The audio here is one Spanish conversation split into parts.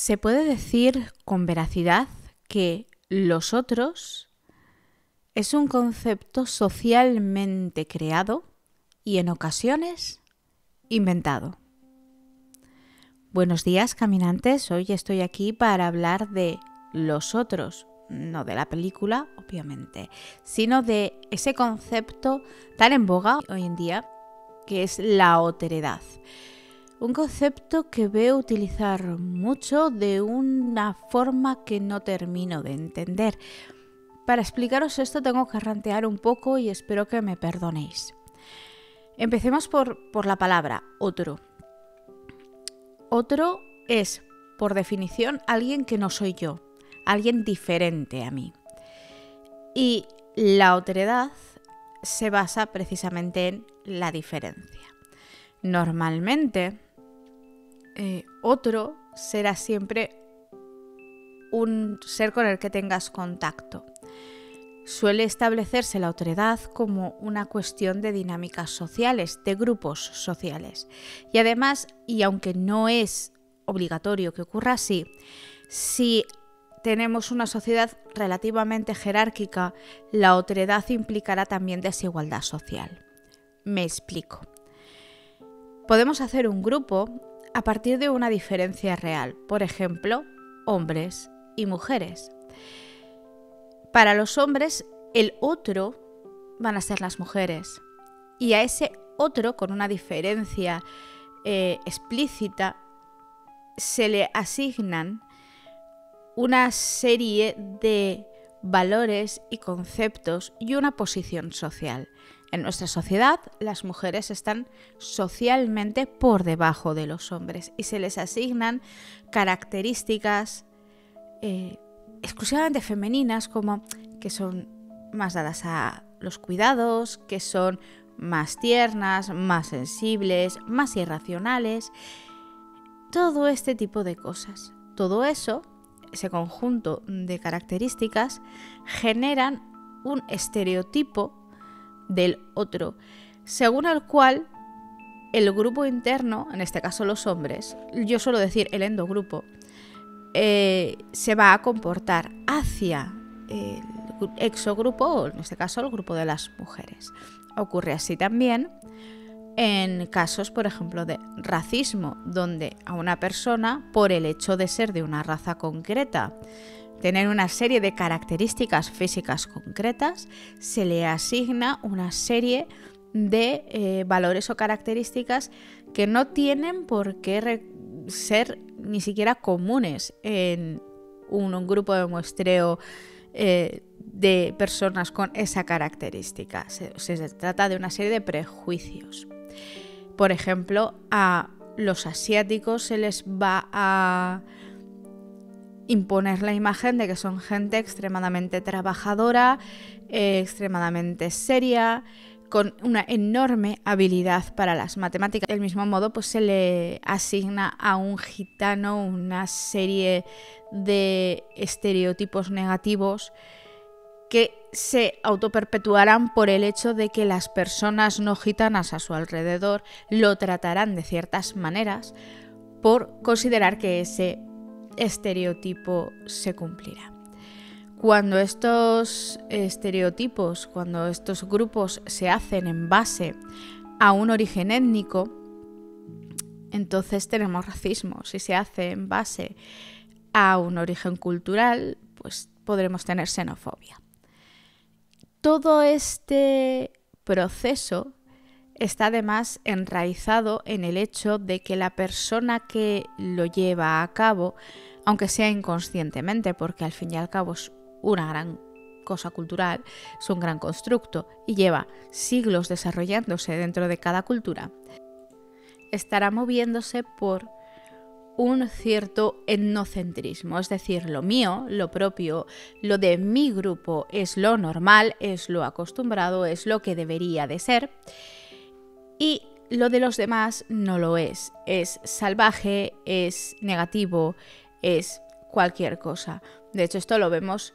Se puede decir con veracidad que los otros es un concepto socialmente creado y en ocasiones inventado. Buenos días, caminantes. Hoy estoy aquí para hablar de los otros, no de la película, obviamente, sino de ese concepto tan en boga hoy en día que es la otredad. Un concepto que veo utilizar mucho de una forma que no termino de entender. Para explicaros esto tengo que rantear un poco y espero que me perdonéis. Empecemos por la palabra otro. Otro es, por definición, alguien que no soy yo, alguien diferente a mí. Y la otredad se basa precisamente en la diferencia. Normalmente, otro será siempre un ser con el que tengas contacto. Suele establecerse la otredad como una cuestión de dinámicas sociales, de grupos sociales. Y además, y aunque no es obligatorio que ocurra así, si tenemos una sociedad relativamente jerárquica, la otredad implicará también desigualdad social. Me explico. Podemos hacer un grupo a partir de una diferencia real, por ejemplo, hombres y mujeres. Para los hombres, el otro van a ser las mujeres. Y a ese otro, con una diferencia explícita, se le asignan una serie de valores y conceptos y una posición social. En nuestra sociedad, las mujeres están socialmente por debajo de los hombres y se les asignan características exclusivamente femeninas, como que son más dadas a los cuidados, que son más tiernas, más sensibles, más irracionales, todo este tipo de cosas. Todo eso, ese conjunto de características, generan un estereotipo del otro, según el cual el grupo interno, en este caso los hombres, yo suelo decir el endogrupo, se va a comportar hacia el exogrupo, o en este caso el grupo de las mujeres. Ocurre así también en casos, por ejemplo, de racismo, donde a una persona, por el hecho de ser de una raza concreta, tener una serie de características físicas concretas, se le asigna una serie de valores o características que no tienen por qué ser ni siquiera comunes en un grupo de muestreo de personas con esa característica. Se trata de una serie de prejuicios. Por ejemplo, a los asiáticos se les va a imponer la imagen de que son gente extremadamente trabajadora, extremadamente seria, con una enorme habilidad para las matemáticas. Del mismo modo, pues se le asigna a un gitano una serie de estereotipos negativos que se autoperpetuarán por el hecho de que las personas no gitanas a su alrededor lo tratarán de ciertas maneras por considerar que ese estereotipo se cumplirá. Cuando estos estereotipos, cuando estos grupos se hacen en base a un origen étnico, entonces tenemos racismo. Si se hace en base a un origen cultural, pues podremos tener xenofobia. Todo este proceso está además enraizado en el hecho de que la persona que lo lleva a cabo, aunque sea inconscientemente, porque al fin y al cabo es una gran cosa cultural, es un gran constructo y lleva siglos desarrollándose dentro de cada cultura, estará moviéndose por un cierto etnocentrismo, es decir, lo mío, lo propio, lo de mi grupo es lo normal, es lo acostumbrado, es lo que debería de ser, y lo de los demás no lo es salvaje, es negativo, es cualquier cosa. De hecho, esto lo vemos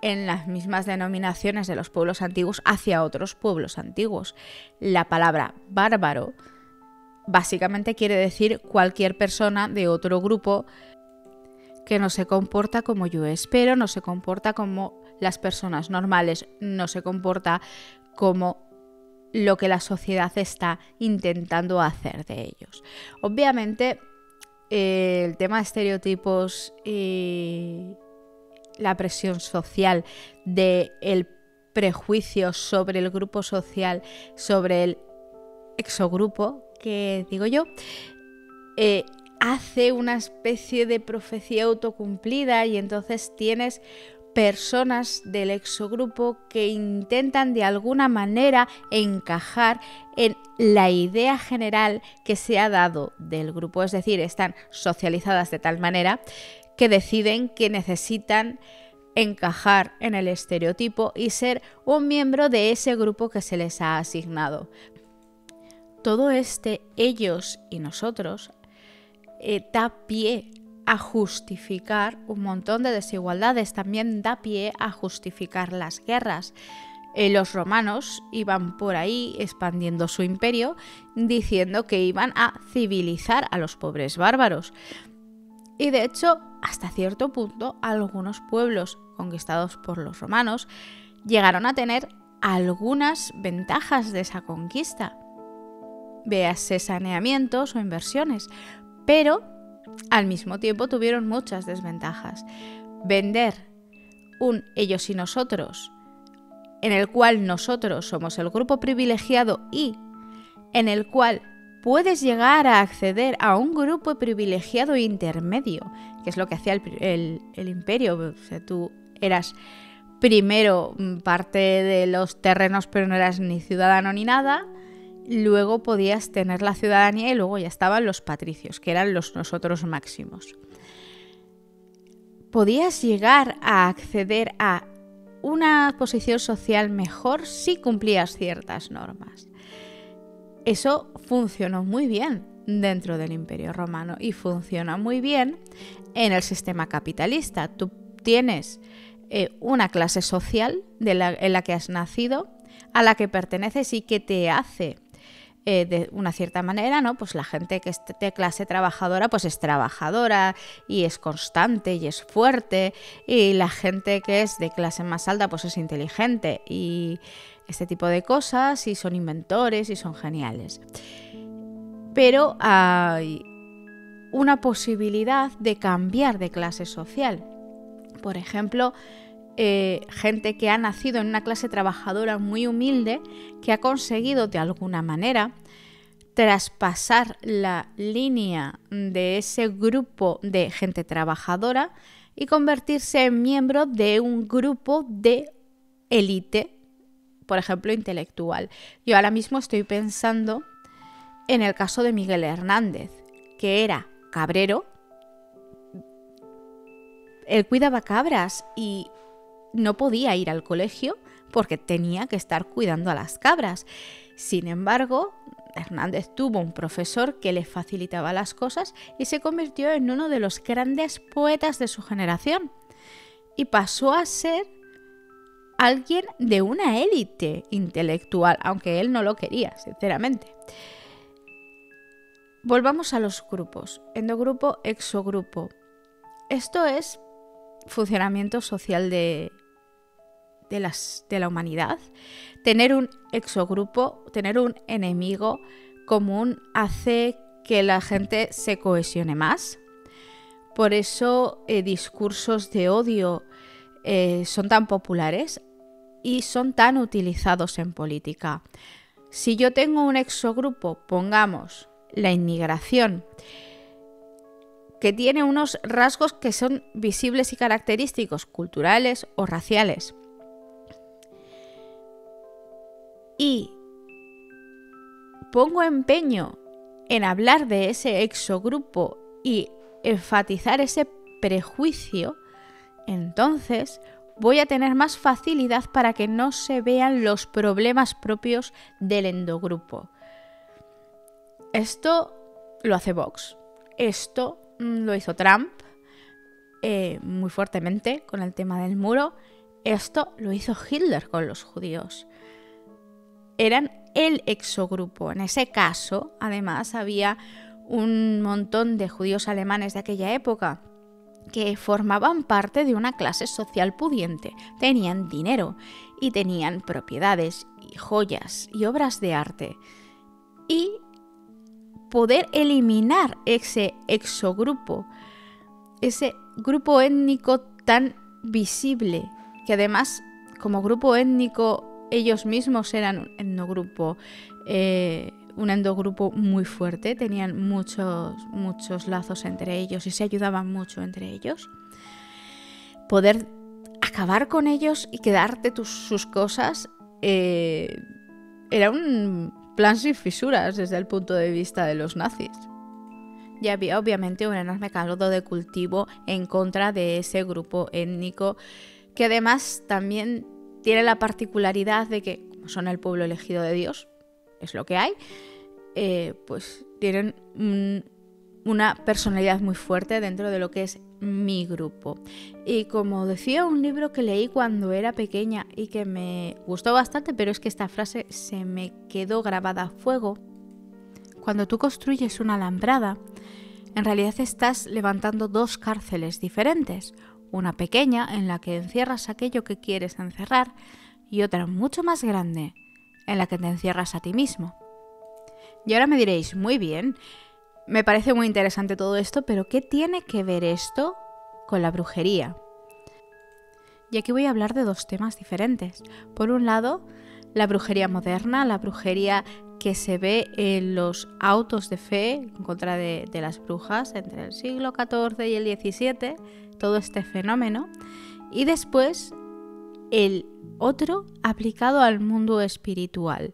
en las mismas denominaciones de los pueblos antiguos hacia otros pueblos antiguos. La palabra bárbaro básicamente quiere decir cualquier persona de otro grupo que no se comporta como yo espero, no se comporta como las personas normales, no se comporta como lo que la sociedad está intentando hacer de ellos. Obviamente, el tema de estereotipos y la presión social del prejuicio sobre el grupo social, sobre el exogrupo, que digo yo, hace una especie de profecía autocumplida, y entonces tienes personas del exogrupo que intentan de alguna manera encajar en la idea general que se ha dado del grupo, es decir, están socializadas de tal manera que deciden que necesitan encajar en el estereotipo y ser un miembro de ese grupo que se les ha asignado. Todo ellos y nosotros da pie a justificar un montón de desigualdades, también da pie a justificar las guerras. Los romanos iban por ahí expandiendo su imperio diciendo que iban a civilizar a los pobres bárbaros. Y de hecho, hasta cierto punto, algunos pueblos conquistados por los romanos llegaron a tener algunas ventajas de esa conquista. Véase saneamientos o inversiones, pero al mismo tiempo tuvieron muchas desventajas. Vender un ellos y nosotros, en el cual nosotros somos el grupo privilegiado y en el cual puedes llegar a acceder a un grupo privilegiado intermedio, que es lo que hacía el imperio. O sea, tú eras primero parte de los terrenos, pero no eras ni ciudadano ni nada. Luego podías tener la ciudadanía y luego ya estaban los patricios, que eran los nosotros máximos. Podías llegar a acceder a una posición social mejor si cumplías ciertas normas. Eso funcionó muy bien dentro del Imperio Romano y funciona muy bien en el sistema capitalista. Tú tienes una clase social en la que has nacido, a la que perteneces y que te hace de una cierta manera, ¿no? Pues la gente que es de clase trabajadora, pues es trabajadora y es constante y es fuerte, y la gente que es de clase más alta, pues es inteligente y este tipo de cosas, y son inventores y son geniales. Pero hay una posibilidad de cambiar de clase social. Por ejemplo, gente que ha nacido en una clase trabajadora muy humilde, que ha conseguido de alguna manera traspasar la línea de ese grupo de gente trabajadora y convertirse en miembro de un grupo de élite, por ejemplo, intelectual. Yo ahora mismo estoy pensando en el caso de Miguel Hernández, que era cabrero. Él cuidaba cabras y no podía ir al colegio porque tenía que estar cuidando a las cabras. Sin embargo, Hernández tuvo un profesor que le facilitaba las cosas y se convirtió en uno de los grandes poetas de su generación. Y pasó a ser alguien de una élite intelectual, aunque él no lo quería, sinceramente. Volvamos a los grupos. Endogrupo, exogrupo. Esto es funcionamiento social de la humanidad. Tener un exogrupo, tener un enemigo común hace que la gente se cohesione más. Por eso discursos de odio son tan populares y son tan utilizados en política. Si yo tengo un exogrupo, pongamos la inmigración, que tiene unos rasgos que son visibles y característicos, culturales o raciales, y pongo empeño en hablar de ese exogrupo y enfatizar ese prejuicio, entonces voy a tener más facilidad para que no se vean los problemas propios del endogrupo. Esto lo hace Vox. Esto lo hizo Trump muy fuertemente con el tema del muro. Esto lo hizo Hitler con los judíos. Eran el exogrupo. En ese caso, además, había un montón de judíos alemanes de aquella época que formaban parte de una clase social pudiente, tenían dinero y tenían propiedades y joyas y obras de arte. Y poder eliminar ese exogrupo, ese grupo étnico tan visible, que además como grupo étnico ellos mismos eran un endogrupo muy fuerte, tenían muchos lazos entre ellos y se ayudaban mucho entre ellos. Poder acabar con ellos y quedarte sus cosas era un plan sin fisuras desde el punto de vista de los nazis. Y había obviamente un enorme caldo de cultivo en contra de ese grupo étnico, que además también tiene la particularidad de que, como son el pueblo elegido de Dios, es lo que hay, pues tienen una personalidad muy fuerte dentro de lo que es mi grupo. Y como decía un libro que leí cuando era pequeña y que me gustó bastante, pero es que esta frase se me quedó grabada a fuego: cuando tú construyes una alambrada, en realidad estás levantando dos cárceles diferentes, una pequeña en la que encierras aquello que quieres encerrar y otra mucho más grande en la que te encierras a ti mismo. Y ahora me diréis, muy bien, me parece muy interesante todo esto, pero ¿qué tiene que ver esto con la brujería? Y aquí voy a hablar de dos temas diferentes. Por un lado, la brujería moderna, la brujería que se ve en los autos de fe en contra de las brujas entre el siglo XIV y el XVII, todo este fenómeno. Y después, el otro aplicado al mundo espiritual.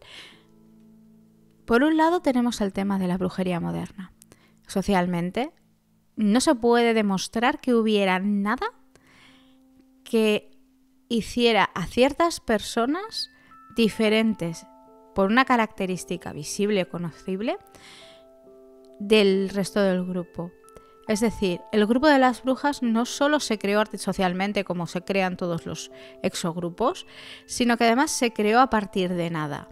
Por un lado tenemos el tema de la brujería moderna. Socialmente, no se puede demostrar que hubiera nada que hiciera a ciertas personas diferentes por una característica visible o conocible del resto del grupo. Es decir, el grupo de las brujas no solo se creó socialmente como se crean todos los exogrupos, sino que además se creó a partir de nada.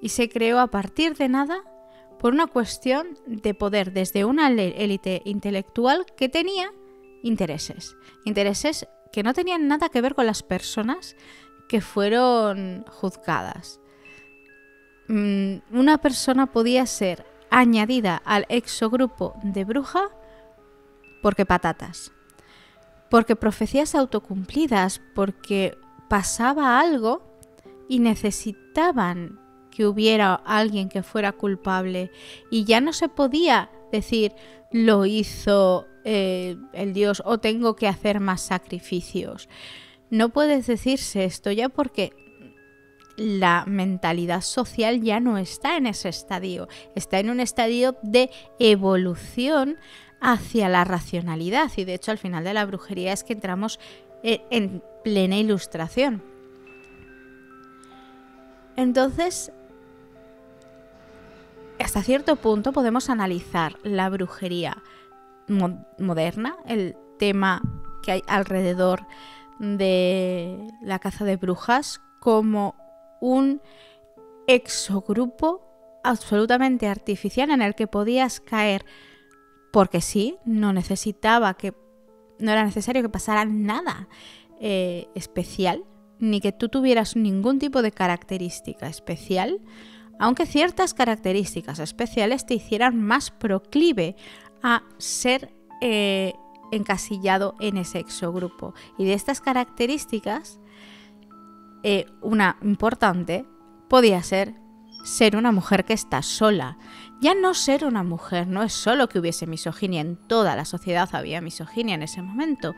Y se creó a partir de nada por una cuestión de poder desde una élite intelectual que tenía intereses que no tenían nada que ver con las personas que fueron juzgadas. Una persona podía ser añadida al exogrupo de bruja porque patatas, porque profecías autocumplidas, porque pasaba algo y necesitaban que hubiera alguien que fuera culpable, y ya no se podía decir lo hizo el dios o tengo que hacer más sacrificios. No puedes decirse esto ya porque la mentalidad social ya no está en ese estadio, está en un estadio de evolución hacia la racionalidad, y de hecho al final de la brujería es que entramos en plena ilustración. Entonces, hasta cierto punto podemos analizar la brujería moderna, el tema que hay alrededor de la caza de brujas, como un exogrupo absolutamente artificial en el que podías caer porque sí, no era necesario que pasara nada especial, ni que tú tuvieras ningún tipo de característica especial, aunque ciertas características especiales te hicieran más proclive a ser encasillado en ese exogrupo. Y de estas características, una importante podía ser una mujer que está sola. Ya no ser una mujer, no es solo que hubiese misoginia, en toda la sociedad había misoginia en ese momento.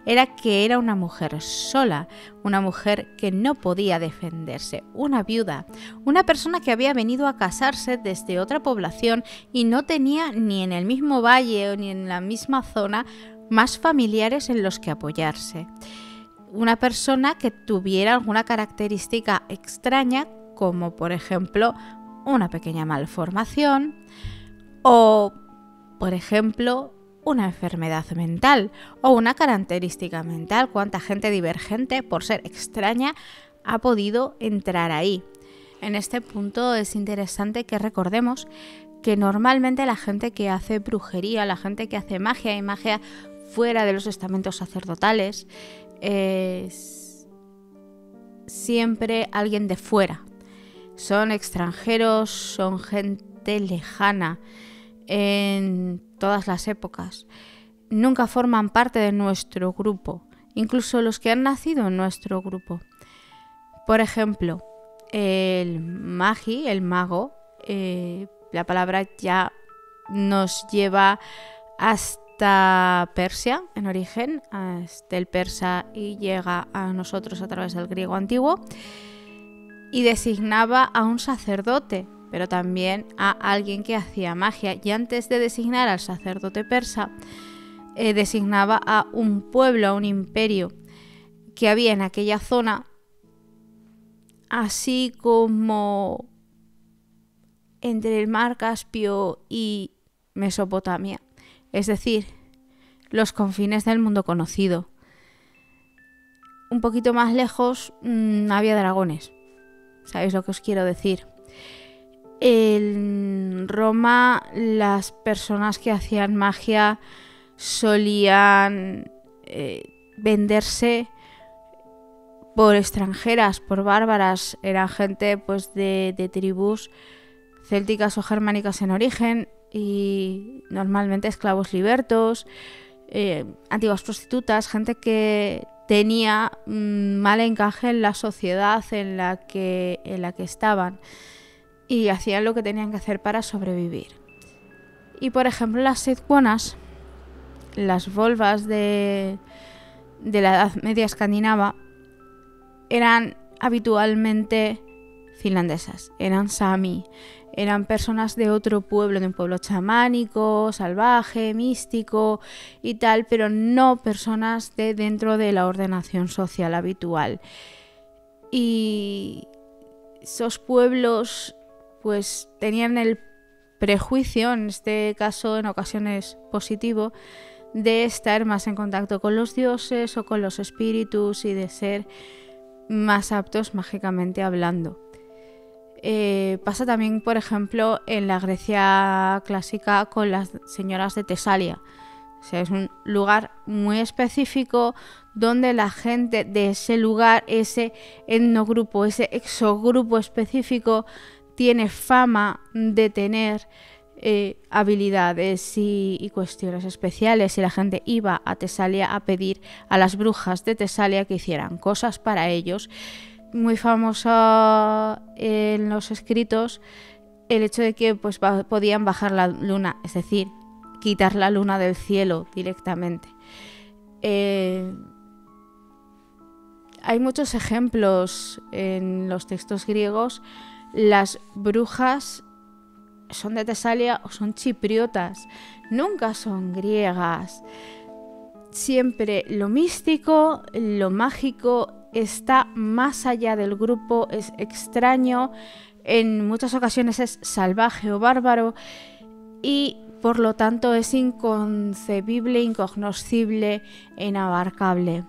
Era que era una mujer sola, una mujer que no podía defenderse, una viuda, una persona que había venido a casarse desde otra población y no tenía ni en el mismo valle ni en la misma zona más familiares en los que apoyarse. Una persona que tuviera alguna característica extraña, como por ejemplo una pequeña malformación o, por ejemplo, una enfermedad mental o una característica mental. ¿Cuánta gente divergente, por ser extraña, ha podido entrar ahí? En este punto es interesante que recordemos que normalmente la gente que hace brujería, la gente que hace magia y magia fuera de los estamentos sacerdotales, es siempre alguien de fuera. Son extranjeros, son gente lejana en todas las épocas. Nunca forman parte de nuestro grupo, incluso los que han nacido en nuestro grupo. Por ejemplo, el magi, el mago, la palabra ya nos lleva hasta Persia en origen, hasta el persa, y llega a nosotros a través del griego antiguo, y designaba a un sacerdote, pero también a alguien que hacía magia. Y antes de designar al sacerdote persa, designaba a un pueblo, a un imperio que había en aquella zona, así como entre el mar Caspio y Mesopotamia, es decir, los confines del mundo conocido. Un poquito más lejos había dragones, ¿sabéis lo que os quiero decir? En Roma las personas que hacían magia solían venderse por extranjeras, por bárbaras. Eran gente pues de tribus célticas o germánicas en origen, y normalmente esclavos libertos, antiguas prostitutas, gente que tenía mal encaje en la sociedad en la que estaban, y hacían lo que tenían que hacer para sobrevivir. Y por ejemplo las secuanas, las volvas de la Edad Media escandinava, eran habitualmente finlandesas, eran sami, eran personas de otro pueblo, de un pueblo chamánico, salvaje, místico y tal, pero no personas de dentro de la ordenación social habitual. Y esos pueblos pues tenían el prejuicio, en este caso en ocasiones positivo, de estar más en contacto con los dioses o con los espíritus y de ser más aptos mágicamente hablando. Pasa también, por ejemplo, en la Grecia clásica con las señoras de Tesalia. O sea, es un lugar muy específico donde la gente de ese lugar, ese etnogrupo, ese exogrupo específico, tiene fama de tener habilidades y cuestiones especiales, y la gente iba a Tesalia a pedir a las brujas de Tesalia que hicieran cosas para ellos. Muy famoso en los escritos el hecho de que pues podían bajar la luna, es decir, quitar la luna del cielo directamente. Hay muchos ejemplos en los textos griegos. Las brujas son de Tesalia o son chipriotas, nunca son griegas. Siempre lo místico, lo mágico está más allá del grupo, es extraño, en muchas ocasiones es salvaje o bárbaro, y por lo tanto es inconcebible, incognoscible e inabarcable.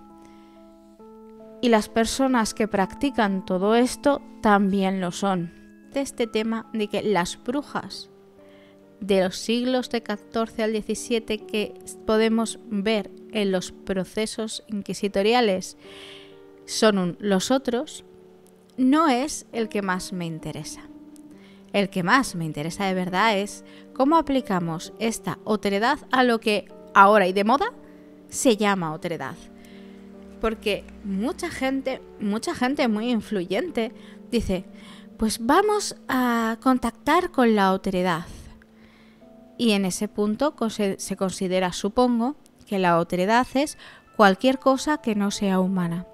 Y las personas que practican todo esto también lo son. De este tema de que las brujas de los siglos de XIV al XVII que podemos ver en los procesos inquisitoriales son los otros, no es el que más me interesa. El que más me interesa de verdad es cómo aplicamos esta otredad a lo que ahora y de moda se llama otredad. Porque mucha gente muy influyente dice, pues vamos a contactar con la otredad. Y en ese punto se considera, supongo, que la otredad es cualquier cosa que no sea humana.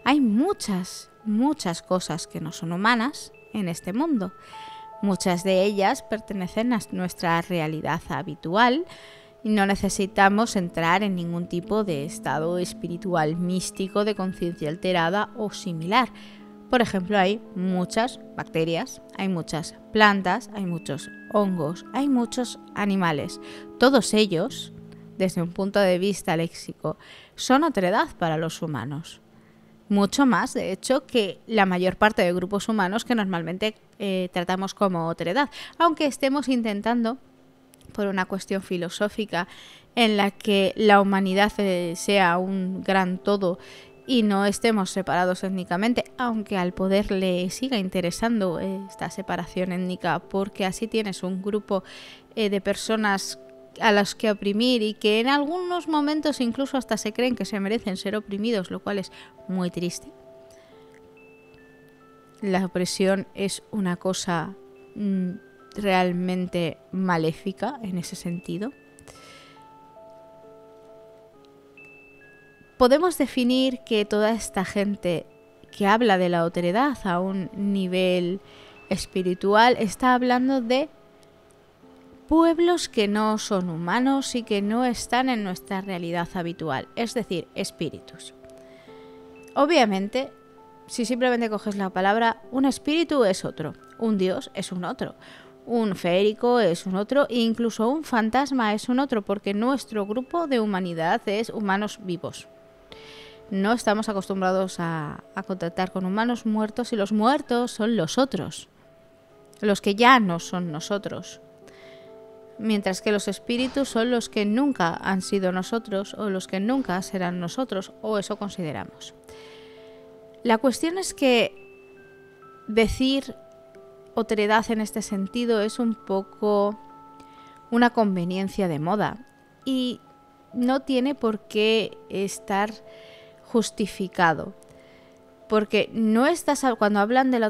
Hay muchas cosas que no son humanas en este mundo. Muchas de ellas pertenecen a nuestra realidad habitual y no necesitamos entrar en ningún tipo de estado espiritual místico de conciencia alterada o similar. Por ejemplo, hay muchas bacterias, hay muchas plantas, hay muchos hongos, hay muchos animales. Todos ellos, desde un punto de vista léxico, son otredad para los humanos. Mucho más, de hecho, que la mayor parte de grupos humanos que normalmente tratamos como otredad, aunque estemos intentando por una cuestión filosófica en la que la humanidad sea un gran todo y no estemos separados étnicamente, aunque al poder le siga interesando esta separación étnica, porque así tienes un grupo de personas a las que oprimir y que en algunos momentos incluso hasta se creen que se merecen ser oprimidos, lo cual es muy triste. La opresión es una cosa realmente maléfica en ese sentido. Podemos definir que toda esta gente que habla de la otredad a un nivel espiritual está hablando de pueblos que no son humanos y que no están en nuestra realidad habitual, es decir, espíritus. Obviamente, si simplemente coges la palabra, un espíritu es otro, un dios es un otro, un feérico es un otro e incluso un fantasma es un otro, porque nuestro grupo de humanidad es humanos vivos. No estamos acostumbrados a contactar con humanos muertos y los muertos son los otros, los que ya no son nosotros. Mientras que los espíritus son los que nunca han sido nosotros o los que nunca serán nosotros, o eso consideramos. La cuestión es que decir otredad en este sentido es un poco una conveniencia de moda y no tiene por qué estar justificado. Porque no estás, cuando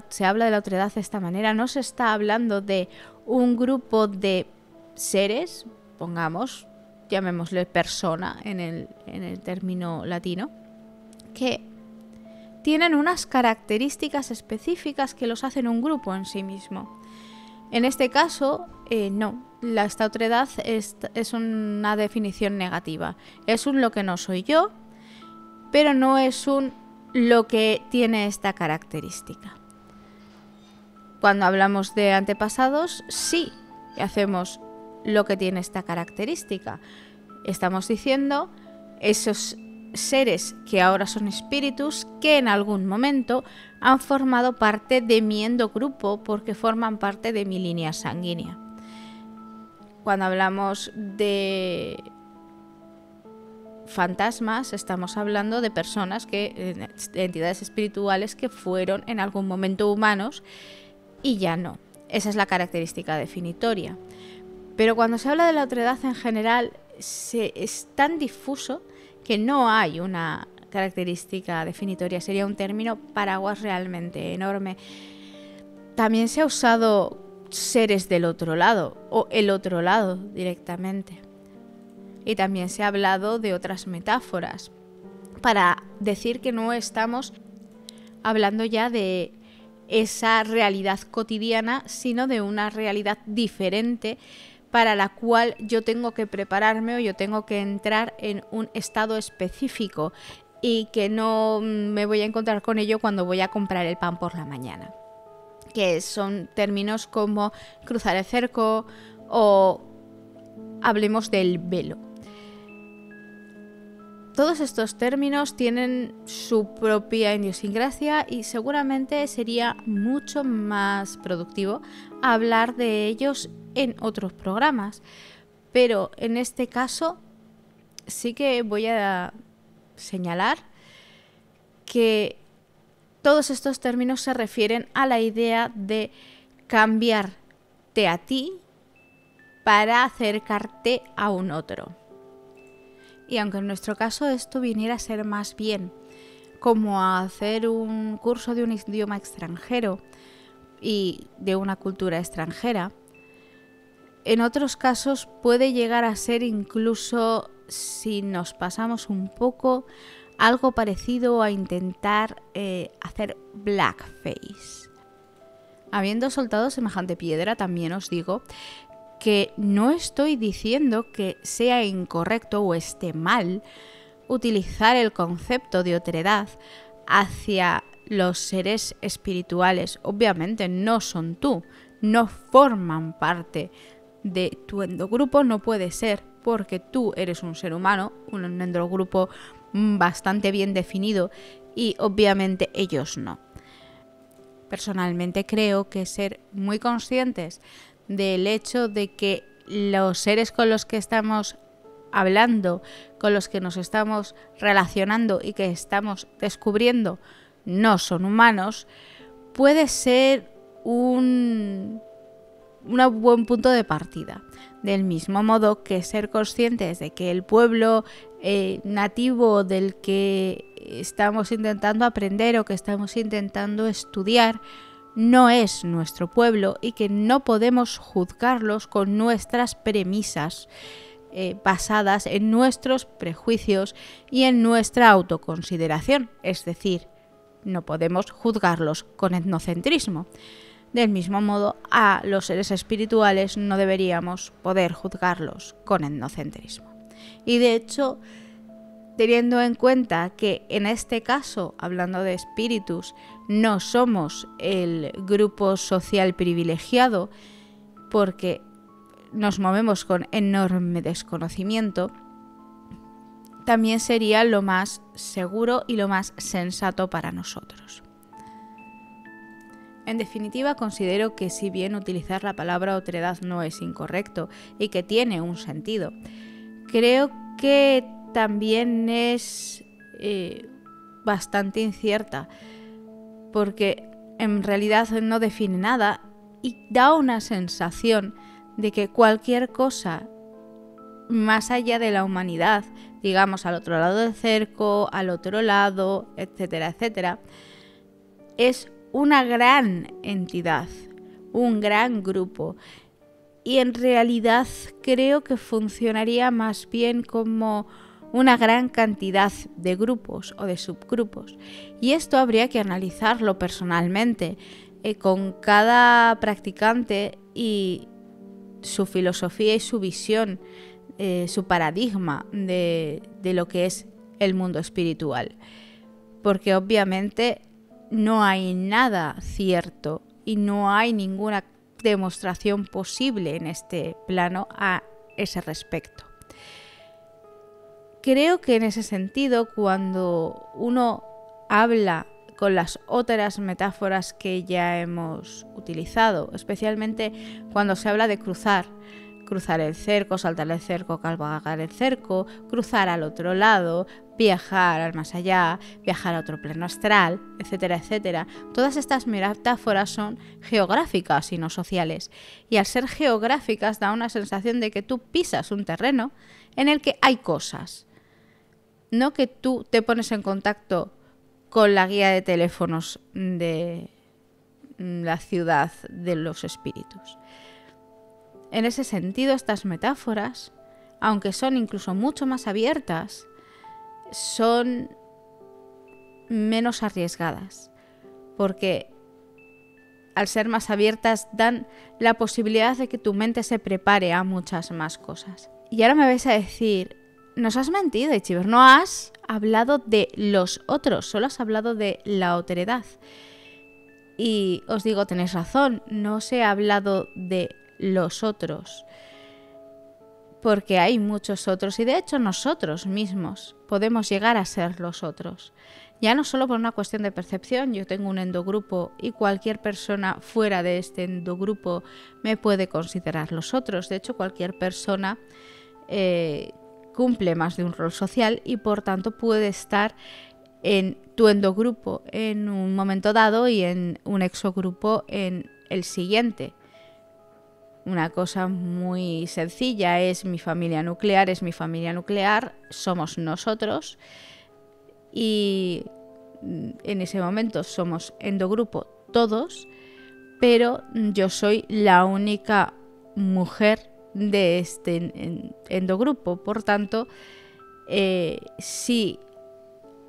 se habla de la otredad de esta manera, no se está hablando de un grupo de seres, pongamos, llamémosle persona en el término latino, que tienen unas características específicas que los hacen un grupo en sí mismo. En este caso, no. Esta otredad es una definición negativa. Es un lo que no soy yo, pero no es un lo que tiene esta característica. Cuando hablamos de antepasados, sí hacemos lo que tiene esta característica. Estamos diciendo esos seres que ahora son espíritus que en algún momento han formado parte de mi endogrupo porque forman parte de mi línea sanguínea. Cuando hablamos de fantasmas, estamos hablando de personas de entidades espirituales que fueron en algún momento humanos y ya no. Esa es la característica definitoria. Pero cuando se habla de la otredad en general, es tan difuso que no hay una característica definitoria. Sería un término paraguas realmente enorme. También se ha usado seres del otro lado o el otro lado directamente. Y también se ha hablado de otras metáforas para decir que no estamos hablando ya de esa realidad cotidiana, sino de una realidad diferente para la cual yo tengo que prepararme o yo tengo que entrar en un estado específico y que no me voy a encontrar con ello cuando voy a comprar el pan por la mañana. Que son términos como cruzar el cerco o hablemos del velo. Todos estos términos tienen su propia idiosincrasia y seguramente sería mucho más productivo hablar de ellos en otros programas. Pero en este caso sí que voy a señalar que todos estos términos se refieren a la idea de cambiarte a ti para acercarte a un otro. Y aunque en nuestro caso esto viniera a ser más bien como a hacer un curso de un idioma extranjero y de una cultura extranjera, en otros casos puede llegar a ser incluso, si nos pasamos un poco, algo parecido a intentar hacer blackface. Habiendo soltado semejante piedra, también os digo que no estoy diciendo que sea incorrecto o esté mal utilizar el concepto de otredad hacia los seres espirituales. Obviamente no son tú, no forman parte de tu endogrupo, no puede ser, porque tú eres un ser humano, un endogrupo bastante bien definido y obviamente ellos no. Personalmente creo que ser muy conscientes del hecho de que los seres con los que estamos hablando, con los que nos estamos relacionando y que estamos descubriendo no son humanos, puede ser un buen punto de partida. Del mismo modo que ser conscientes de que el pueblo nativo del que estamos intentando aprender o que estamos intentando estudiar no es nuestro pueblo y que no podemos juzgarlos con nuestras premisas basadas en nuestros prejuicios y en nuestra autoconsideración, es decir, no podemos juzgarlos con etnocentrismo. Del mismo modo, a los seres espirituales no deberíamos poder juzgarlos con etnocentrismo. Y de hecho, teniendo en cuenta que en este caso, hablando de espíritus, no somos el grupo social privilegiado porque nos movemos con enorme desconocimiento, también sería lo más seguro y lo más sensato para nosotros. En definitiva, considero que si bien utilizar la palabra otredad no es incorrecto y que tiene un sentido, creo que también es bastante incierta, porque en realidad no define nada y da una sensación de que cualquier cosa más allá de la humanidad, digamos al otro lado del cerco, al otro lado, etcétera, etcétera, es una gran entidad, un gran grupo. Y en realidad creo que funcionaría más bien como una gran cantidad de grupos o de subgrupos. Y esto habría que analizarlo personalmente, con cada practicante y su filosofía y su visión, su paradigma de lo que es el mundo espiritual. Porque obviamente no hay nada cierto y no hay ninguna demostración posible en este plano a ese respecto. Creo que en ese sentido, cuando uno habla con las otras metáforas que ya hemos utilizado, especialmente cuando se habla de cruzar el cerco, saltar el cerco, cabalgar el cerco, cruzar al otro lado, viajar al más allá, viajar a otro plano astral, etcétera, etcétera. Todas estas metáforas son geográficas y no sociales. Y al ser geográficas da una sensación de que tú pisas un terreno en el que hay cosas. No que tú te pones en contacto con la guía de teléfonos de la ciudad de los espíritus. En ese sentido, estas metáforas, aunque son incluso mucho más abiertas, son menos arriesgadas, porque al ser más abiertas dan la posibilidad de que tu mente se prepare a muchas más cosas. Y ahora me vais a decir, nos has mentido, Ichiber, no has hablado de los otros, solo has hablado de la otredad. Y os digo, tenéis razón, no os he hablado de los otros, porque hay muchos otros y de hecho nosotros mismos podemos llegar a ser los otros. Ya no solo por una cuestión de percepción, yo tengo un endogrupo y cualquier persona fuera de este endogrupo me puede considerar los otros. De hecho, cualquier persona cumple más de un rol social y por tanto puede estar en tu endogrupo en un momento dado y en un exogrupo en el siguiente. Una cosa muy sencilla es mi familia nuclear, somos nosotros y en ese momento somos endogrupo todos, pero yo soy la única mujer de este endogrupo. Por tanto, si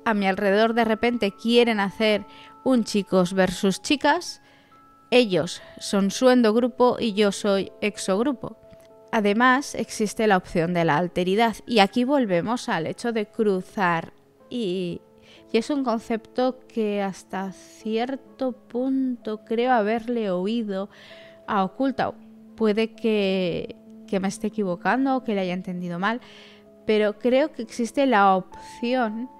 a mi alrededor de repente quieren hacer un chicos versus chicas, ellos son su endogrupo y yo soy exogrupo. Además, existe la opción de la alteridad y aquí volvemos al hecho de cruzar y es un concepto que hasta cierto punto creo haberle oído a Oculta. Puede que me esté equivocando o que le haya entendido mal, pero creo que existe la opción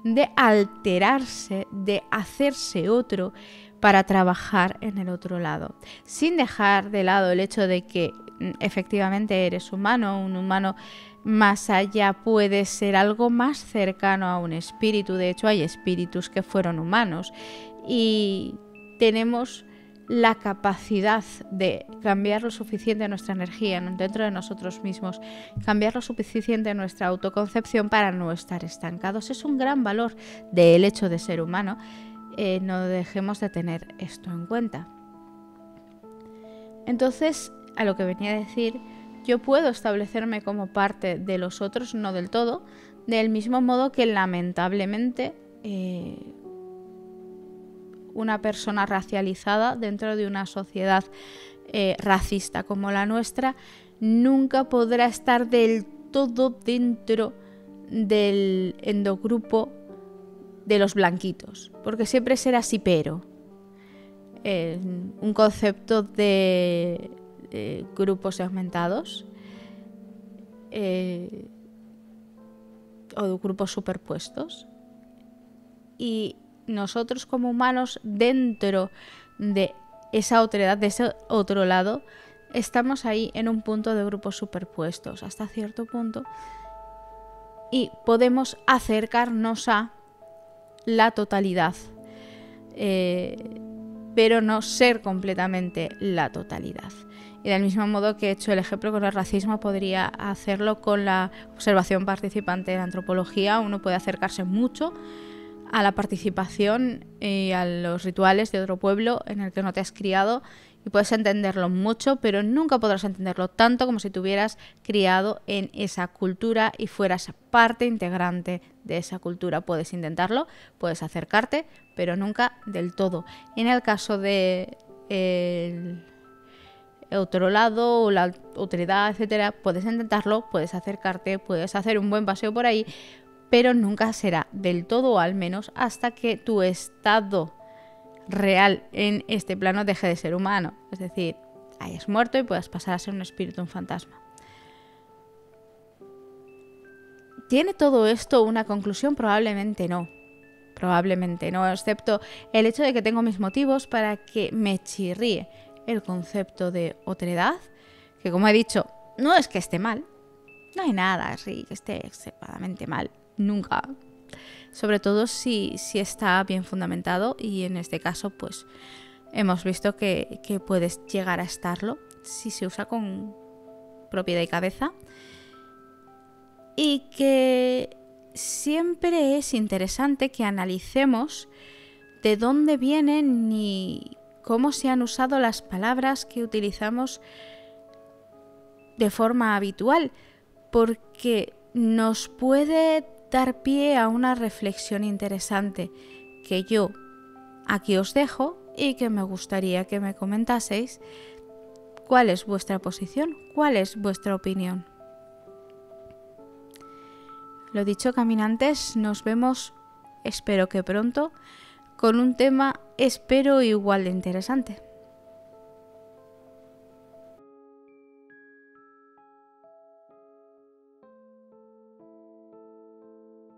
de alterarse, de hacerse otro para trabajar en el otro lado, sin dejar de lado el hecho de que efectivamente eres humano, un humano más allá puede ser algo más cercano a un espíritu. De hecho, hay espíritus que fueron humanos y tenemos la capacidad de cambiar lo suficiente nuestra energía dentro de nosotros mismos, cambiar lo suficiente nuestra autoconcepción para no estar estancados. Es un gran valor del hecho de ser humano. No dejemos de tener esto en cuenta. Entonces, a lo que venía a decir, yo puedo establecerme como parte de los otros, no del todo, del mismo modo que lamentablemente una persona racializada dentro de una sociedad racista como la nuestra nunca podrá estar del todo dentro del endogrupo de los blanquitos, porque siempre será sipero. Un concepto de grupos segmentados o de grupos superpuestos, y nosotros como humanos dentro de esa otredad, de ese otro lado, estamos ahí en un punto de grupos superpuestos hasta cierto punto y podemos acercarnos a la totalidad, pero no ser completamente la totalidad. Y del mismo modo que he hecho el ejemplo con el racismo, podría hacerlo con la observación participante en antropología. Uno puede acercarse mucho a la participación y a los rituales de otro pueblo en el que no te has criado y puedes entenderlo mucho, pero nunca podrás entenderlo tanto como si te hubieras criado en esa cultura y fueras parte integrante de esa cultura. Puedes intentarlo, puedes acercarte, pero nunca del todo. Y en el caso de el otro lado o la otredad, etcétera, puedes intentarlo, puedes acercarte, puedes hacer un buen paseo por ahí, pero nunca será del todo, o al menos hasta que tu estado real en este plano deje de ser humano, es decir, hayas muerto y puedas pasar a ser un espíritu, un fantasma. ¿Tiene todo esto una conclusión? Probablemente no, excepto el hecho de que tengo mis motivos para que me chirríe el concepto de otredad, que como he dicho, no es que esté mal, no hay nada así que esté extremadamente mal, nunca. Sobre todo si está bien fundamentado, y en este caso pues hemos visto que puedes llegar a estarlo si se usa con propiedad y cabeza, y que siempre es interesante que analicemos de dónde vienen y cómo se han usado las palabras que utilizamos de forma habitual, porque nos puede dar pie a una reflexión interesante que yo aquí os dejo y que me gustaría que me comentaseis cuál es vuestra posición, cuál es vuestra opinión. Lo dicho, caminantes, nos vemos, espero que pronto, con un tema espero igual de interesante.